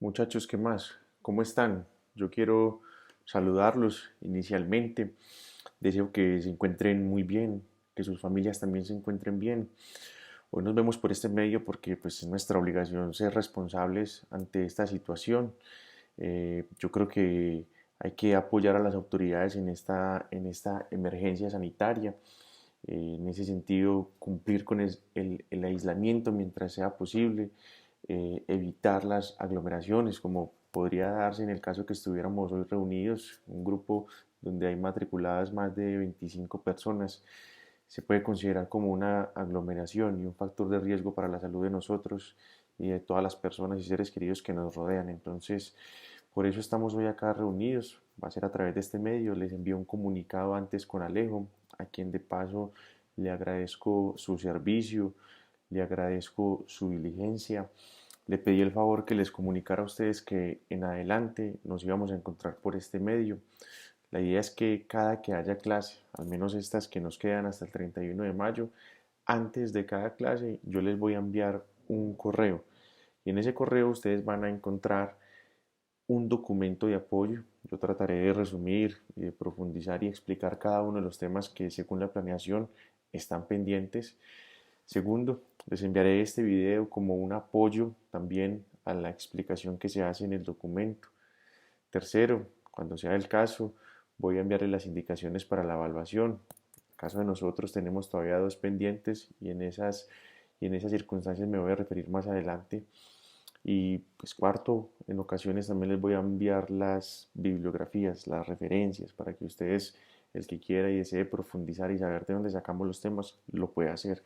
Muchachos, ¿qué más? ¿Cómo están? Yo quiero saludarlos inicialmente. Deseo que se encuentren muy bien, que sus familias también se encuentren bien. Hoy nos vemos por este medio porque pues, es nuestra obligación ser responsables ante esta situación. Yo creo que hay que apoyar a las autoridades en esta emergencia sanitaria. En ese sentido, cumplir con el aislamiento mientras sea posible, evitar las aglomeraciones, como podría darse en el caso que estuviéramos hoy reunidos, un grupo donde hay matriculadas más de 25 personas, se puede considerar como una aglomeración y un factor de riesgo para la salud de nosotros y de todas las personas y seres queridos que nos rodean. Entonces, por eso estamos hoy acá reunidos. Va a ser a través de este medio. Les envío un comunicado antes con Alejo, a quien de paso le agradezco su servicio, le agradezco su diligencia. Le pedí el favor que les comunicara a ustedes que en adelante nos íbamos a encontrar por este medio. La idea es que cada que haya clase, al menos estas que nos quedan hasta el 31 de mayo, antes de cada clase yo les voy a enviar un correo. Y en ese correo ustedes van a encontrar un documento de apoyo. Yo trataré de resumir y de profundizar y explicar cada uno de los temas que según la planeación están pendientes. Segundo, les enviaré este video como un apoyo también a la explicación que se hace en el documento. Tercero, cuando sea el caso, voy a enviarles las indicaciones para la evaluación. En el caso de nosotros tenemos todavía dos pendientes y en esas circunstancias me voy a referir más adelante. Y pues cuarto, en ocasiones también les voy a enviar las bibliografías, las referencias, para que ustedes, el que quiera y desee profundizar y saber de dónde sacamos los temas, lo pueda hacer.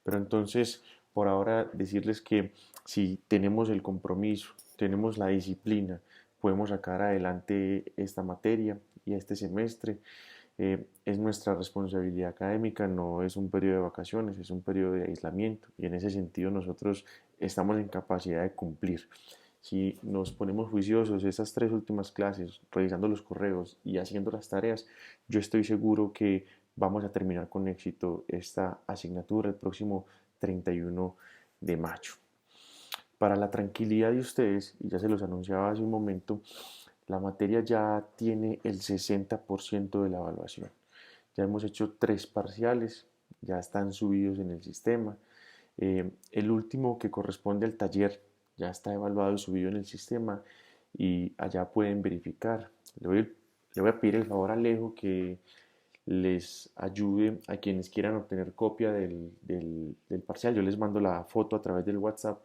Pero entonces, por ahora, decirles que si tenemos el compromiso, tenemos la disciplina, podemos sacar adelante esta materia y este semestre. Es nuestra responsabilidad académica, no es un periodo de vacaciones, es un periodo de aislamiento y en ese sentido nosotros estamos en capacidad de cumplir. Si nos ponemos juiciosos esas tres últimas clases, revisando los correos y haciendo las tareas, yo estoy seguro que vamos a terminar con éxito esta asignatura el próximo 31 de mayo. Para la tranquilidad de ustedes, y ya se los anunciaba hace un momento, la materia ya tiene el 60% de la evaluación. Ya hemos hecho tres parciales, ya están subidos en el sistema. El último que corresponde al taller ya está evaluado y subido en el sistema y allá pueden verificar. Le voy a pedir el favor a Alejo que les ayude a quienes quieran obtener copia del parcial. Yo les mando la foto a través del WhatsApp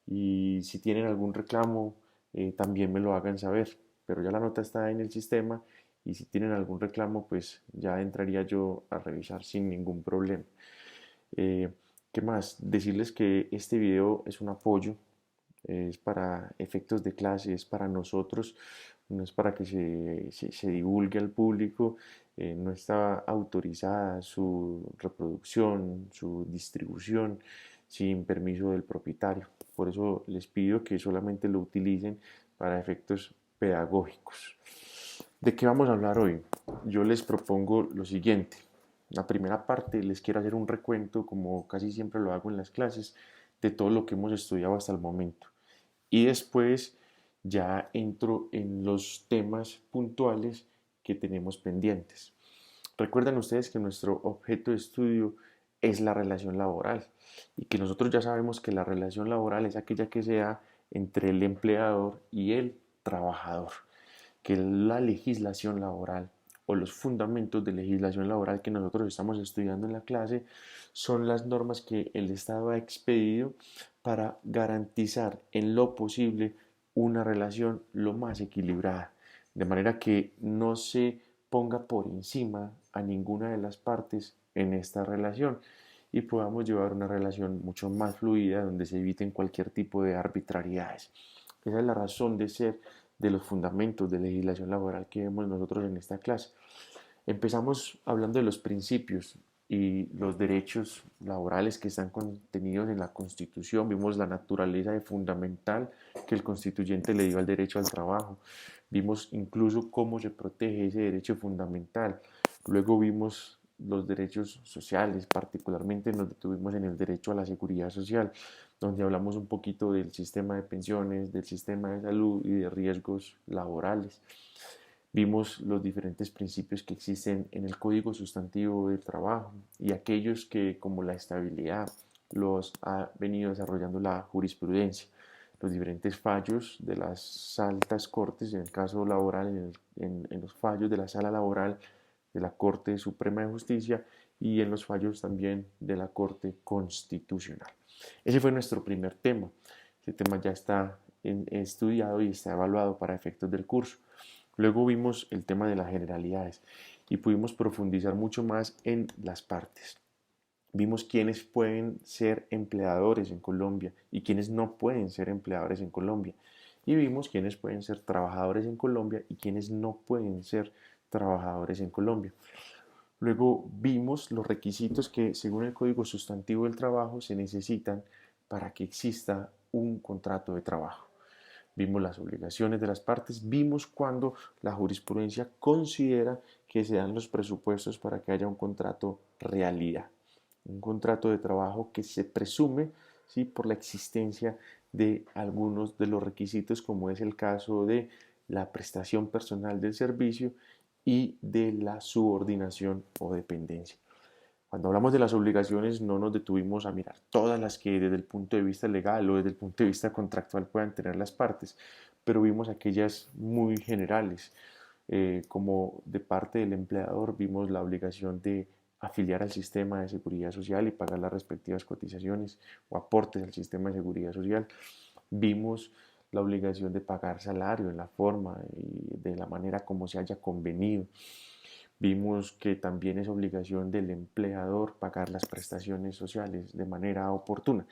y si tienen algún reclamo, también me lo hagan saber. Pero ya la nota está en el sistema y si tienen algún reclamo, pues ya entraría yo a revisar sin ningún problema. Eh, ¿Qué más? Decirles que este video es un apoyo, es para efectos de clase, es para nosotros, no es para que se divulgue al público, no está autorizada su reproducción, su distribución sin permiso del propietario. Por eso les pido que solamente lo utilicen para efectos pedagógicos. ¿De qué vamos a hablar hoy? Yo les propongo lo siguiente. La primera parte les quiero hacer un recuento, como casi siempre lo hago en las clases, de todo lo que hemos estudiado hasta el momento. Y después ya entro en los temas puntuales que tenemos pendientes. Recuerden ustedes que nuestro objeto de estudio es la relación laboral y que nosotros ya sabemos que la relación laboral es aquella que se da entre el empleador y el trabajador, que la legislación laboral o los fundamentos de legislación laboral que nosotros estamos estudiando en la clase son las normas que el Estado ha expedido para garantizar en lo posible una relación lo más equilibrada, de manera que no se ponga por encima a ninguna de las partes en esta relación y podamos llevar una relación mucho más fluida donde se eviten cualquier tipo de arbitrariedades. Esa es la razón de ser de los fundamentos de legislación laboral que vemos nosotros en esta clase. Empezamos hablando de los principios y los derechos laborales que están contenidos en la Constitución. Vimos la naturaleza de fundamental que el constituyente le dio al derecho al trabajo. Vimos incluso cómo se protege ese derecho fundamental. Luego vimos los derechos sociales, particularmente nos detuvimos en el derecho a la seguridad social, donde hablamos un poquito del sistema de pensiones, del sistema de salud y de riesgos laborales. Vimos los diferentes principios que existen en el Código Sustantivo del Trabajo y aquellos que, como la estabilidad, los ha venido desarrollando la jurisprudencia, los diferentes fallos de las altas cortes, en el caso laboral, en los fallos de la sala laboral de la Corte Suprema de Justicia y en los fallos también de la Corte Constitucional. Ese fue nuestro primer tema. Ese tema ya está estudiado y está evaluado para efectos del curso. Luego vimos el tema de las generalidades y pudimos profundizar mucho más en las partes. Vimos quiénes pueden ser empleadores en Colombia y quiénes no pueden ser empleadores en Colombia. Y vimos quiénes pueden ser trabajadores en Colombia y quiénes no pueden ser trabajadores en Colombia. Luego vimos los requisitos que, según el Código Sustantivo del Trabajo, se necesitan para que exista un contrato de trabajo. Vimos las obligaciones de las partes, vimos cuando la jurisprudencia considera que se dan los presupuestos para que haya un contrato realidad, un contrato de trabajo que se presume, ¿sí?, por la existencia de algunos de los requisitos, como es el caso de la prestación personal del servicio y de la subordinación o dependencia. Cuando hablamos de las obligaciones no nos detuvimos a mirar todas las que desde el punto de vista legal o desde el punto de vista contractual puedan tener las partes, pero vimos aquellas muy generales, como de parte del empleador vimos la obligación de afiliar al sistema de seguridad social y pagar las respectivas cotizaciones o aportes al sistema de seguridad social. Vimos la obligación de pagar salario en la forma y de la manera como se haya convenido. Vimos que también es obligación del empleador pagar las prestaciones sociales de manera oportuna.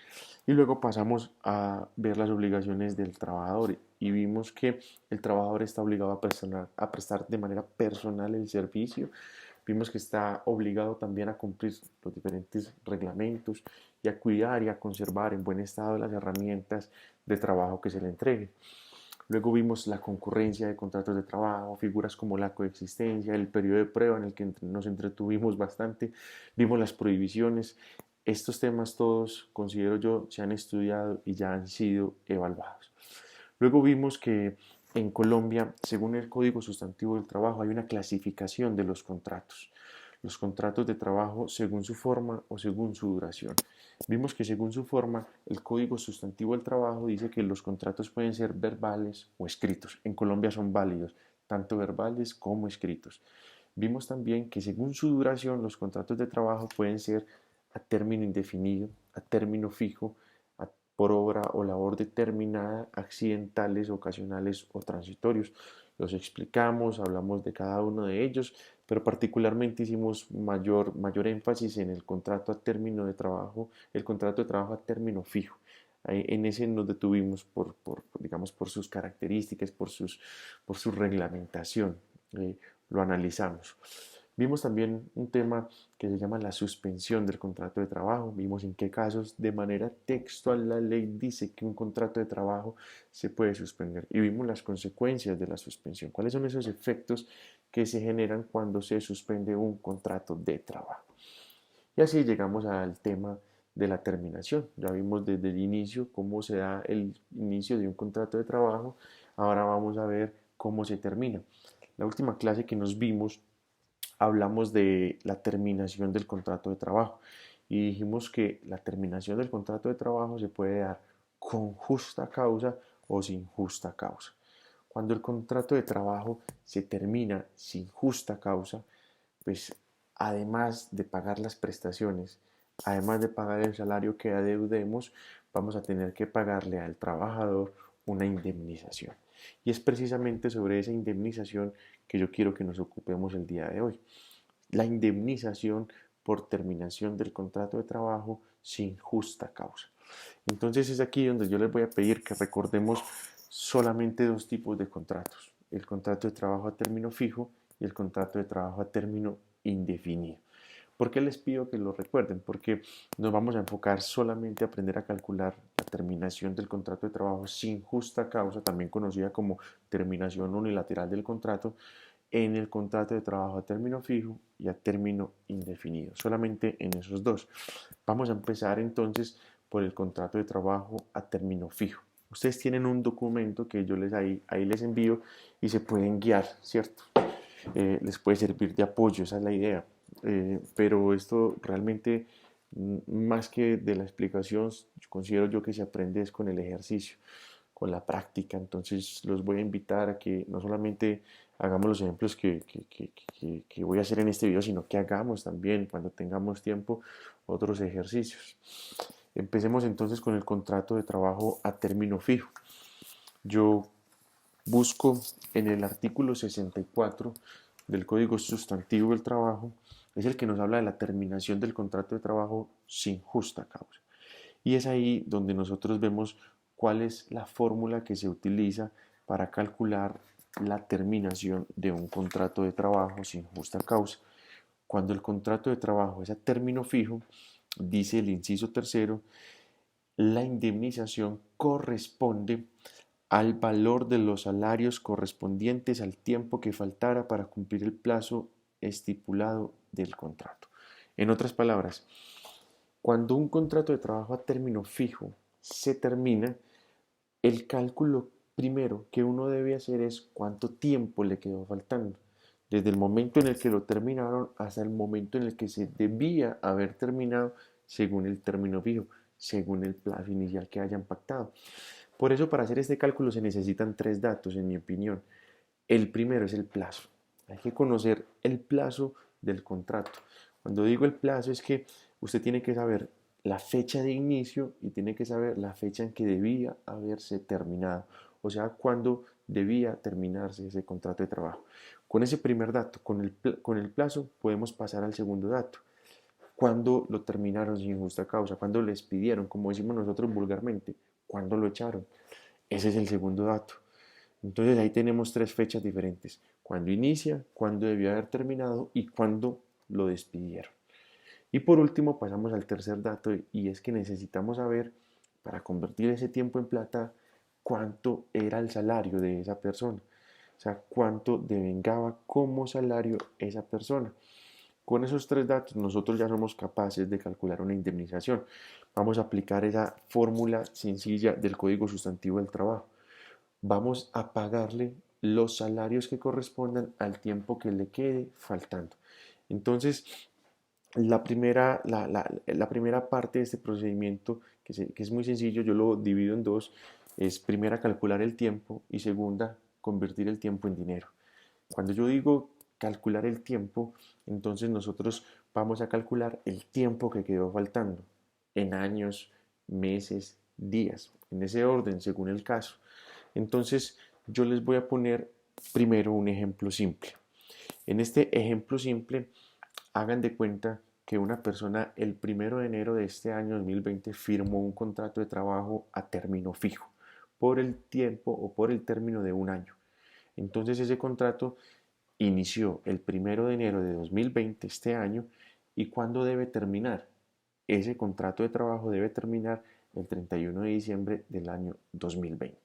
Y luego pasamos a ver las obligaciones del trabajador y vimos que el trabajador está obligado a prestar de manera personal el servicio. Vimos que está obligado también a cumplir los diferentes reglamentos y a cuidar y a conservar en buen estado las herramientas de trabajo que se le entreguen. Luego vimos la concurrencia de contratos de trabajo, figuras como la coexistencia, el periodo de prueba en el que nos entretuvimos bastante, vimos las prohibiciones. Estos temas todos, considero yo, se han estudiado y ya han sido evaluados. Luego vimos que en Colombia, según el Código Sustantivo del Trabajo, hay una clasificación de los contratos. Los contratos de trabajo según su forma o según su duración. Vimos que según su forma, el Código Sustantivo del Trabajo dice que los contratos pueden ser verbales o escritos. En Colombia son válidos, tanto verbales como escritos. Vimos también que según su duración, los contratos de trabajo pueden ser a término indefinido, a término fijo, por obra o labor determinada, accidentales, ocasionales o transitorios. Los explicamos, hablamos de cada uno de ellos, pero particularmente hicimos mayor énfasis en el contrato a término de trabajo, el contrato de trabajo a término fijo. En ese nos detuvimos digamos, por sus características, por su reglamentación. Lo analizamos. Vimos también un tema que se llama la suspensión del contrato de trabajo. Vimos en qué casos de manera textual la ley dice que un contrato de trabajo se puede suspender. Y vimos las consecuencias de la suspensión. ¿Cuáles son esos efectos que se generan cuando se suspende un contrato de trabajo? Y así llegamos al tema de la terminación. Ya vimos desde el inicio cómo se da el inicio de un contrato de trabajo. Ahora vamos a ver cómo se termina. La última clase que nos vimos hablamos de la terminación del contrato de trabajo y dijimos que la terminación del contrato de trabajo se puede dar con justa causa o sin justa causa. Cuando el contrato de trabajo se termina sin justa causa, pues además de pagar las prestaciones, además de pagar el salario que adeudemos, vamos a tener que pagarle al trabajador una indemnización. Y es precisamente sobre esa indemnización que yo quiero que nos ocupemos el día de hoy. La indemnización por terminación del contrato de trabajo sin justa causa. Entonces es aquí donde yo les voy a pedir que recordemos solamente dos tipos de contratos: el contrato de trabajo a término fijo y el contrato de trabajo a término indefinido. ¿Por qué les pido que lo recuerden? Porque nos vamos a enfocar solamente a aprender a calcular la terminación del contrato de trabajo sin justa causa, también conocida como terminación unilateral del contrato, en el contrato de trabajo a término fijo y a término indefinido, solamente en esos dos. Vamos a empezar entonces por el contrato de trabajo a término fijo. Ustedes tienen un documento que yo ahí les envío y se pueden guiar, ¿cierto? Les puede servir de apoyo, esa es la idea. Pero esto realmente, más que de la explicación, considero yo que se aprende es con el ejercicio, con la práctica. Entonces los voy a invitar a que no solamente hagamos los ejemplos que voy a hacer en este video, sino que hagamos también, cuando tengamos tiempo, otros ejercicios. Empecemos entonces con el contrato de trabajo a término fijo. Yo busco en el artículo 64 del Código Sustantivo del Trabajo, es el que nos habla de la terminación del contrato de trabajo sin justa causa. Y es ahí donde nosotros vemos cuál es la fórmula que se utiliza para calcular la terminación de un contrato de trabajo sin justa causa. Cuando el contrato de trabajo es a término fijo, dice el inciso tercero, la indemnización corresponde al valor de los salarios correspondientes al tiempo que faltara para cumplir el plazo estipulado del contrato. En otras palabras, cuando un contrato de trabajo a término fijo se termina, el cálculo primero que uno debe hacer es cuánto tiempo le quedó faltando, desde el momento en el que lo terminaron hasta el momento en el que se debía haber terminado según el término fijo, según el plazo inicial que hayan pactado. Por eso, para hacer este cálculo se necesitan tres datos, en mi opinión. El primero es el plazo. Hay que conocer el plazo del contrato. Cuando digo el plazo es que usted tiene que saber la fecha de inicio y tiene que saber la fecha en que debía haberse terminado. O sea, cuándo debía terminarse ese contrato de trabajo. Con ese primer dato, con el plazo, podemos pasar al segundo dato. ¿Cuándo lo terminaron sin justa causa? ¿Cuándo les pidieron? Como decimos nosotros vulgarmente, ¿cuándo lo echaron? Ese es el segundo dato. Entonces ahí tenemos tres fechas diferentes. Cuándo inicia, cuándo debió haber terminado y cuándo lo despidieron. Y por último pasamos al tercer dato y es que necesitamos saber, para convertir ese tiempo en plata, cuánto era el salario de esa persona. O sea, cuánto devengaba como salario esa persona. Con esos tres datos nosotros ya somos capaces de calcular una indemnización. Vamos a aplicar esa fórmula sencilla del Código Sustantivo del Trabajo. Vamos a pagarle los salarios que correspondan al tiempo que le quede faltando. Entonces, la primera parte de este procedimiento, que es muy sencillo, yo lo divido en dos, es primera calcular el tiempo y segunda convertir el tiempo en dinero. Cuando yo digo calcular el tiempo, entonces nosotros vamos a calcular el tiempo que quedó faltando en años, meses, días, en ese orden, según el caso. Entonces yo les voy a poner primero un ejemplo simple. En este ejemplo simple, hagan de cuenta que una persona el 1 de enero de este año 2020 firmó un contrato de trabajo a término fijo por el tiempo o por el término de un año. Entonces ese contrato inició el 1 de enero de 2020, este año, y ¿cuándo debe terminar? Ese contrato de trabajo debe terminar el 31 de diciembre del año 2020.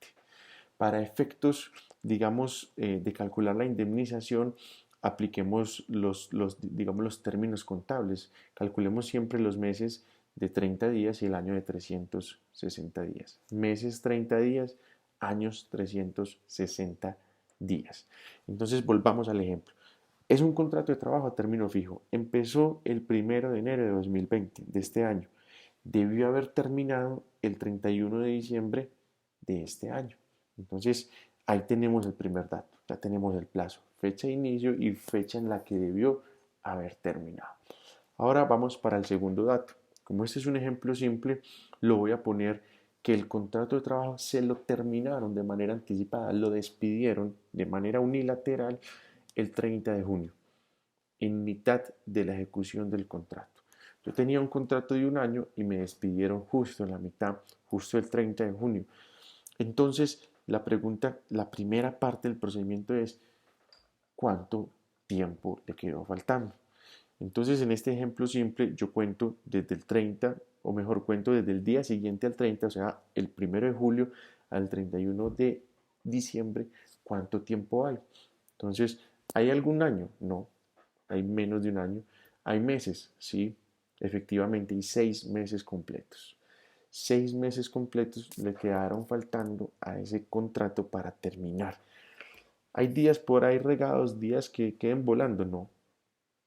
Para efectos, digamos, de calcular la indemnización, apliquemos digamos, los términos contables. Calculemos siempre los meses de 30 días y el año de 360 días. Meses 30 días, años 360 días. Entonces volvamos al ejemplo. Es un contrato de trabajo a término fijo. Empezó el 1 de enero de 2020, de este año. Debió haber terminado el 31 de diciembre de este año. Entonces, ahí tenemos el primer dato. Ya tenemos el plazo, fecha de inicio y fecha en la que debió haber terminado. Ahora vamos para el segundo dato. Como este es un ejemplo simple, lo voy a poner que el contrato de trabajo se lo terminaron de manera anticipada, lo despidieron de manera unilateral el 30 de junio, en mitad de la ejecución del contrato. Yo tenía un contrato de un año y me despidieron justo en la mitad, justo el 30 de junio. Entonces, la pregunta, la primera parte del procedimiento es, ¿cuánto tiempo le quedó faltando? Entonces, en este ejemplo simple, yo cuento desde el 30, o mejor cuento desde el día siguiente al 30, o sea, el 1 de julio al 31 de diciembre, ¿cuánto tiempo hay? Entonces, ¿Hay algún año? No, hay menos de un año. Hay meses, sí, efectivamente, y 6 meses completos. 6 meses completos le quedaron faltando a ese contrato para terminar. Hay días por ahí regados, días que queden volando, no.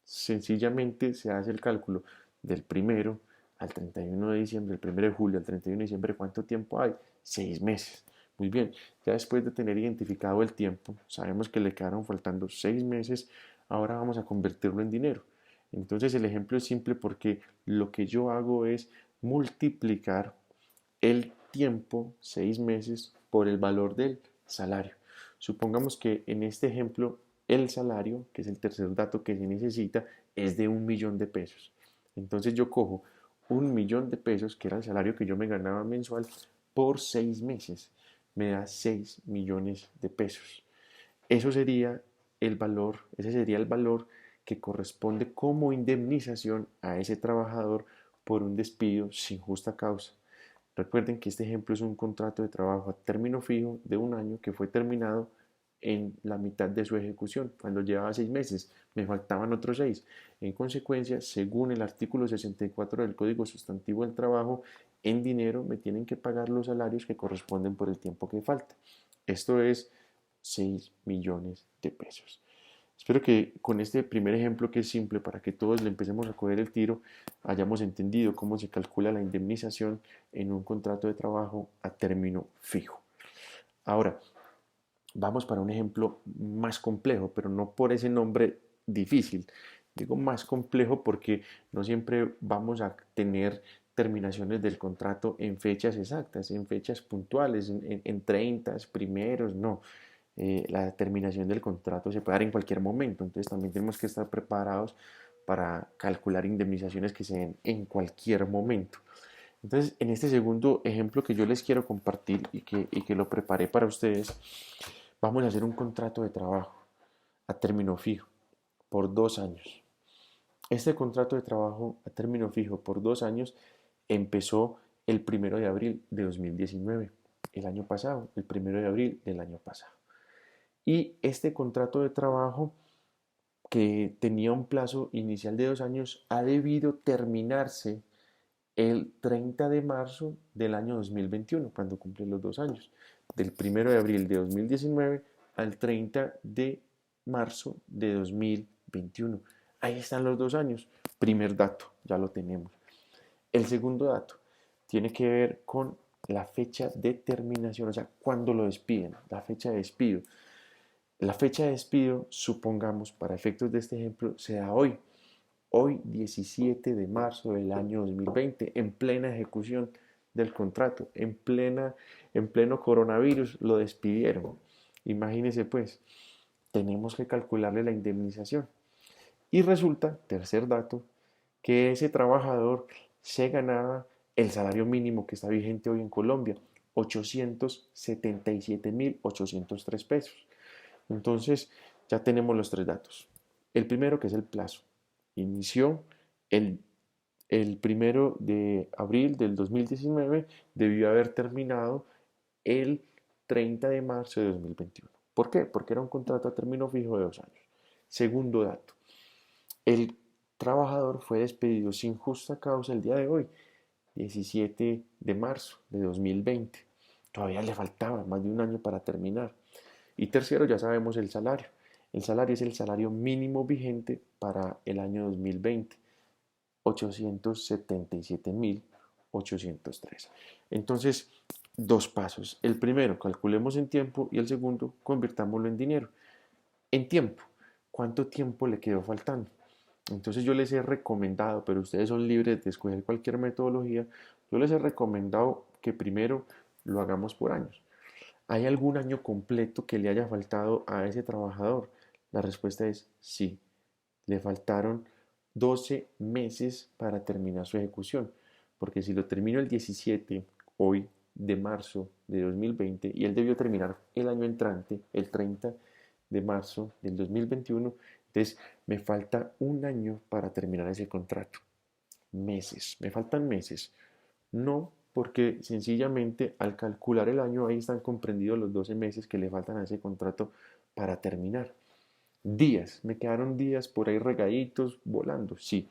Sencillamente se hace el cálculo del primero al 31 de diciembre, el primero de julio al 31 de diciembre, ¿cuánto tiempo hay? 6 meses. Muy bien, ya después de tener identificado el tiempo, sabemos que le quedaron faltando 6 meses, ahora vamos a convertirlo en dinero. Entonces el ejemplo es simple porque lo que yo hago es multiplicar el tiempo, 6 meses, por el valor del salario. Supongamos que en este ejemplo el salario, que es el tercer dato que se necesita, es de 1.000.000 de pesos. Entonces yo cojo 1.000.000 de pesos, que era el salario que yo me ganaba mensual, por 6 meses. Me da 6.000.000 de pesos. Eso sería el valor, ese sería el valor que corresponde como indemnización a ese trabajador por un despido sin justa causa. Recuerden que este ejemplo es un contrato de trabajo a término fijo de un año que fue terminado en la mitad de su ejecución, cuando llevaba 6 meses, me faltaban otros 6. En consecuencia, según el artículo 64 del Código Sustantivo del Trabajo, en dinero me tienen que pagar los salarios que corresponden por el tiempo que falta. Esto es 6.000.000 de pesos. Espero que con este primer ejemplo, que es simple para que todos le empecemos a coger el tiro, hayamos entendido cómo se calcula la indemnización en un contrato de trabajo a término fijo. Ahora, vamos para un ejemplo más complejo, pero no por ese nombre difícil. Digo más complejo porque no siempre vamos a tener terminaciones del contrato en fechas exactas, en fechas puntuales, en 30, primeros, no. La terminación del contrato se puede dar en cualquier momento, entonces también tenemos que estar preparados para calcular indemnizaciones que se den en cualquier momento. Entonces, en este segundo ejemplo que yo les quiero compartir y que lo preparé para ustedes, vamos a hacer un contrato de trabajo a término fijo por 2 años. Este contrato de trabajo a término fijo por 2 años empezó el 1 de abril de 2019, el año pasado, el 1 de abril del año pasado. Y este contrato de trabajo, que tenía un plazo inicial de 2 años, ha debido terminarse el 30 de marzo del año 2021, cuando cumple los 2 años, del 1 de abril de 2019 al 30 de marzo de 2021. Ahí están los 2 años. Primer dato, ya lo tenemos. El segundo dato tiene que ver con la fecha de terminación, o sea, cuando lo despiden, la fecha de despido. La fecha de despido, supongamos, para efectos de este ejemplo, se da hoy 17 de marzo del año 2020, en plena ejecución del contrato, en pleno coronavirus, lo despidieron. Imagínense pues, tenemos que calcularle la indemnización. Y resulta, tercer dato, que ese trabajador se ganaba el salario mínimo que está vigente hoy en Colombia, 877.803 pesos. Entonces, ya tenemos los tres datos. El primero, que es el plazo. Inició el, el 1 de abril del 2019, debió haber terminado el 30 de marzo de 2021. ¿Por qué? Porque era un contrato a término fijo de 2 años. Segundo dato, el trabajador fue despedido sin justa causa el día de hoy, 17 de marzo de 2020. Todavía le faltaba más de un año para terminar. Y tercero, ya sabemos el salario. El salario es el salario mínimo vigente para el año 2020, 877.803. Entonces, dos pasos. El primero, calculemos en tiempo, y el segundo, convirtámoslo en dinero. En tiempo, ¿cuánto tiempo le quedó faltando? Entonces yo les he recomendado, pero ustedes son libres de escoger cualquier metodología, yo les he recomendado que primero lo hagamos por años. ¿Hay algún año completo que le haya faltado a ese trabajador? La respuesta es sí. Le faltaron 12 meses para terminar su ejecución. Porque si lo termino el 17, hoy, de marzo de 2020, y él debió terminar el año entrante, el 30 de marzo del 2021, entonces me falta un año para terminar ese contrato. Meses, me faltan meses. No, porque sencillamente al calcular el año ahí están comprendidos los 12 meses que le faltan a ese contrato para terminar. Días, me quedaron días por ahí regaditos, volando, sí.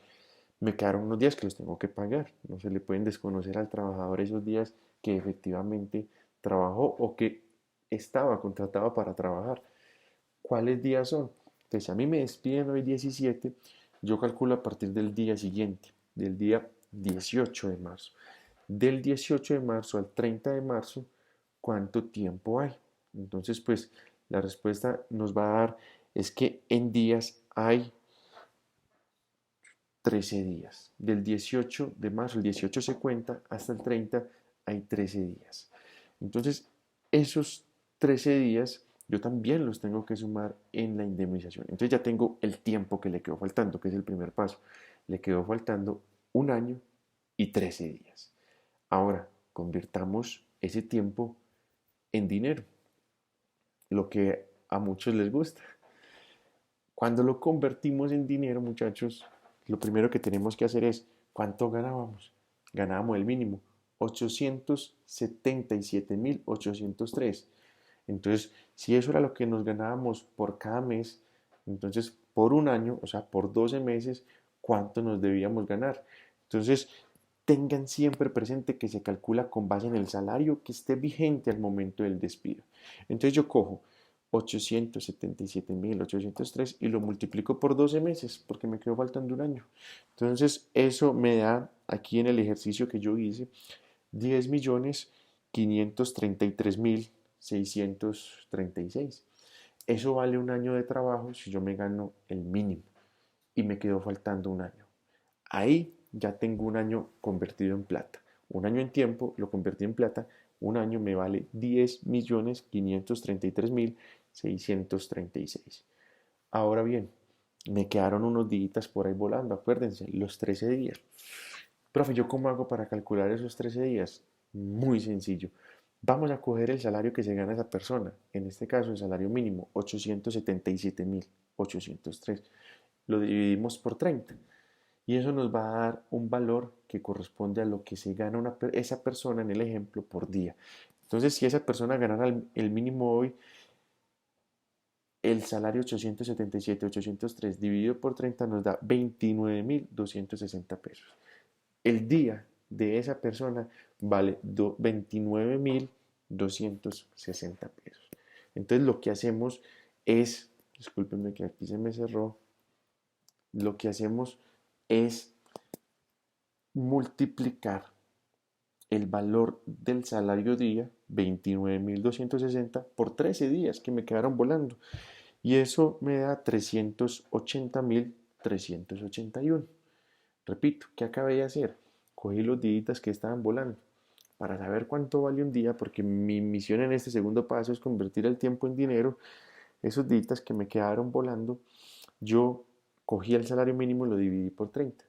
Me quedaron unos días que los tengo que pagar. No se le pueden desconocer al trabajador esos días que efectivamente trabajó o que estaba contratado para trabajar. ¿Cuáles días son? Entonces, si a mí me despiden hoy 17, yo calculo a partir del día siguiente, del día 18 de marzo. Del 18 de marzo al 30 de marzo, ¿cuánto tiempo hay? Entonces, pues la respuesta nos va a dar es que en días hay 13 días. Del 18 de marzo, el 18 se cuenta, hasta el 30 hay 13 días. Entonces, esos 13 días yo también los tengo que sumar en la indemnización. Entonces ya tengo el tiempo que le quedó faltando, que es el primer paso. Le quedó faltando un año y 13 días. Ahora, convirtamos ese tiempo en dinero, lo que a muchos les gusta. Cuando lo convertimos en dinero, muchachos, lo primero que tenemos que hacer es, ¿cuánto ganábamos? Ganábamos el mínimo, 877.803. Entonces, si eso era lo que nos ganábamos por cada mes, entonces por un año, o sea, por 12 meses, ¿cuánto nos debíamos ganar? Entonces, tengan siempre presente que se calcula con base en el salario que esté vigente al momento del despido. Entonces yo cojo 877.803 y lo multiplico por 12 meses porque me quedó faltando un año. Entonces eso me da aquí en el ejercicio que yo hice 10.533.636. Eso vale un año de trabajo si yo me gano el mínimo y me quedó faltando un año. Ahí ya tengo un año convertido en plata. Un año en tiempo lo convertí en plata. Un año me vale 10.533.636. Ahora bien, me quedaron unos días por ahí volando, acuérdense, los 13 días. Profe, ¿yo cómo hago para calcular esos 13 días? Muy sencillo. Vamos a coger el salario que se gana esa persona, en este caso el salario mínimo, 877.803. Lo dividimos por 30 y eso nos va a dar un valor que corresponde a lo que se gana esa persona en el ejemplo por día. Entonces, si esa persona ganara el mínimo hoy, el salario 877.803 dividido por 30 nos da 29.260 pesos. El día de esa persona vale 29.260 pesos. Entonces, lo que hacemos es, discúlpenme que aquí se me cerró, lo que hacemos es multiplicar el valor del salario día, 29.260, por 13 días que me quedaron volando. Y eso me da 380.381. Repito, ¿qué acabé de hacer? Cogí los días que estaban volando para saber cuánto vale un día, porque mi misión en este segundo paso es convertir el tiempo en dinero. Esos días que me quedaron volando, yo cogí el salario mínimo y lo dividí por 30.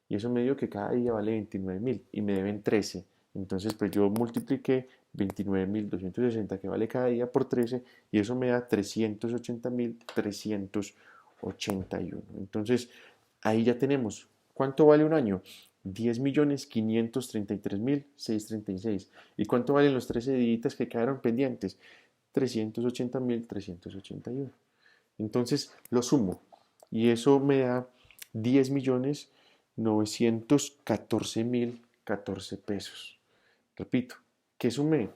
Y eso me dio que cada día vale 29.000 y me deben 13. Entonces, pues yo multipliqué 29.260 que vale cada día por 13 y eso me da 380.381. Entonces, ahí ya tenemos. ¿Cuánto vale un año? 10.533.636. ¿Y cuánto valen los 13 días que quedaron pendientes? 380.381. Entonces, lo sumo y eso me da 10.914.014 pesos. Repito, que sumé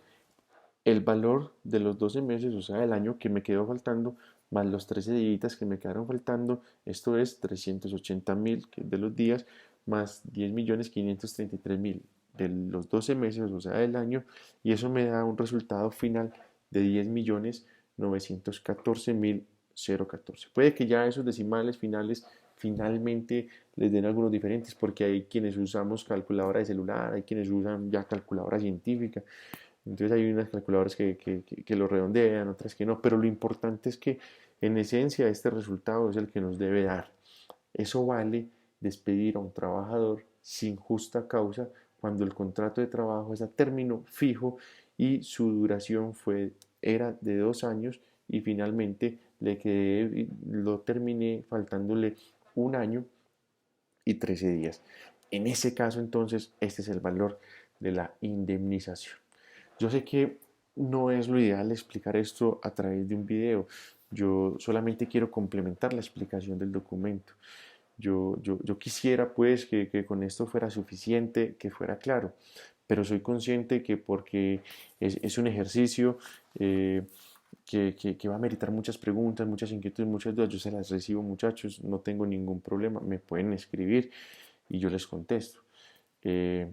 el valor de los 12 meses, o sea, el año que me quedó faltando, más los 13 días que me quedaron faltando, esto es 380.000 de los días, más 10.533.000 de los 12 meses, o sea, del año, y eso me da un resultado final de 10.914.014. Puede que ya esos decimales finales finalmente les den algunos diferentes, porque hay quienes usamos calculadora de celular, hay quienes usan ya calculadora científica, entonces hay unas calculadoras que lo redondean, otras que no, pero lo importante es que en esencia este resultado es el que nos debe dar. Eso vale despedir a un trabajador sin justa causa cuando el contrato de trabajo es a término fijo y su duración era de 2 años y finalmente lo terminé faltándole un año y 13 días. En ese caso entonces este es el valor de la indemnización. Yo sé que no es lo ideal explicar esto a través de un video. Yo solamente quiero complementar la explicación del documento. Yo quisiera pues que con esto fuera suficiente, que fuera claro, pero soy consciente que porque es un ejercicio que va a meritar muchas preguntas, muchas inquietudes, muchas dudas, yo se las recibo muchachos, no tengo ningún problema, me pueden escribir y yo les contesto. Eh,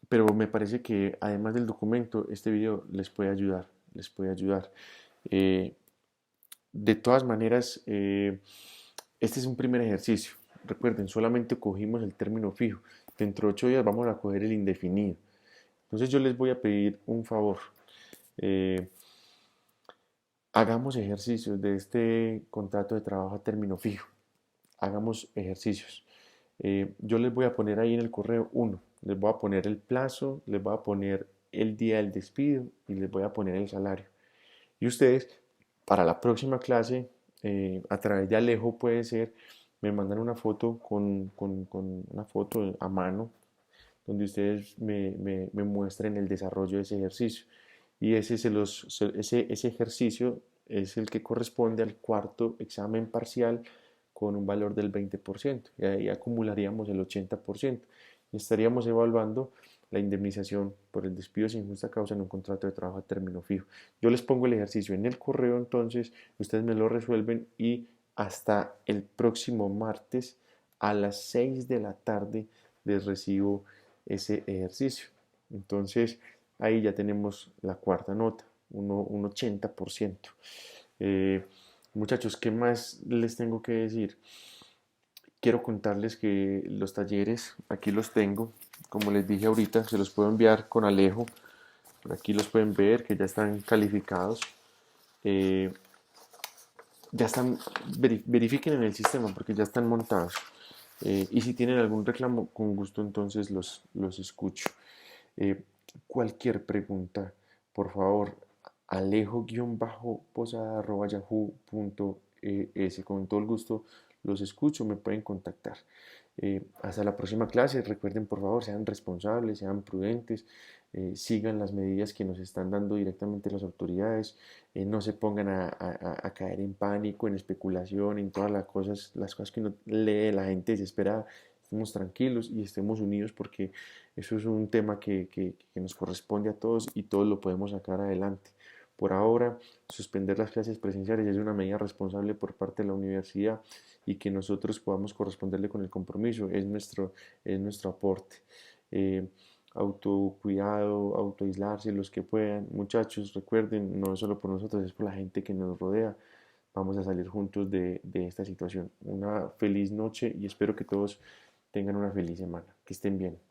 pero me parece que además del documento, este video les puede ayudar, les puede ayudar. Eh, de todas maneras, este es un primer ejercicio. Recuerden, solamente cogimos el término fijo. Dentro de 8 días vamos a coger el indefinido. Entonces yo les voy a pedir un favor. Eh, hagamos ejercicios de este contrato de trabajo a término fijo. Hagamos ejercicios. Yo les voy a poner ahí en el correo uno. Les voy a poner el plazo, les voy a poner el día del despido y les voy a poner el salario. Y ustedes, para la próxima clase, a través de Alejo puede ser, me mandan una foto con una foto a mano donde ustedes me muestren el desarrollo de ese ejercicio. Y ese ejercicio es el que corresponde al cuarto examen parcial con un valor del 20%. Y ahí acumularíamos el 80%. Y estaríamos evaluando la indemnización por el despido sin justa causa en un contrato de trabajo a término fijo. Yo les pongo el ejercicio en el correo, entonces ustedes me lo resuelven y hasta el próximo martes a las 6 de la tarde les recibo ese ejercicio. Entonces ahí ya tenemos la cuarta nota, un 80%. Eh, muchachos, ¿qué más les tengo que decir? Quiero contarles que los talleres, aquí los tengo, como les dije ahorita, se los puedo enviar con Alejo. Por aquí los pueden ver que ya están calificados. Eh, ya están, verifiquen en el sistema porque ya están montados. Y si tienen algún reclamo, con gusto entonces los escucho. Eh, cualquier pregunta, por favor, alejo-posada@yahoo.es. Con todo el gusto los escucho, me pueden contactar. Hasta la próxima clase. Recuerden, por favor, sean responsables, sean prudentes, sigan las medidas que nos están dando directamente las autoridades, no se pongan a caer en pánico, en especulación, en todas las cosas que uno lee la gente desesperada. Estemos tranquilos y estemos unidos porque eso es un tema que nos corresponde a todos y todos lo podemos sacar adelante. Por ahora, suspender las clases presenciales es una medida responsable por parte de la universidad y que nosotros podamos corresponderle con el compromiso es nuestro aporte. Eh, autocuidado, autoaislarse los que puedan. Muchachos, recuerden, no es solo por nosotros, es por la gente que nos rodea. Vamos a salir juntos de esta situación. Una feliz noche y espero que todos tengan una feliz semana. Que estén bien.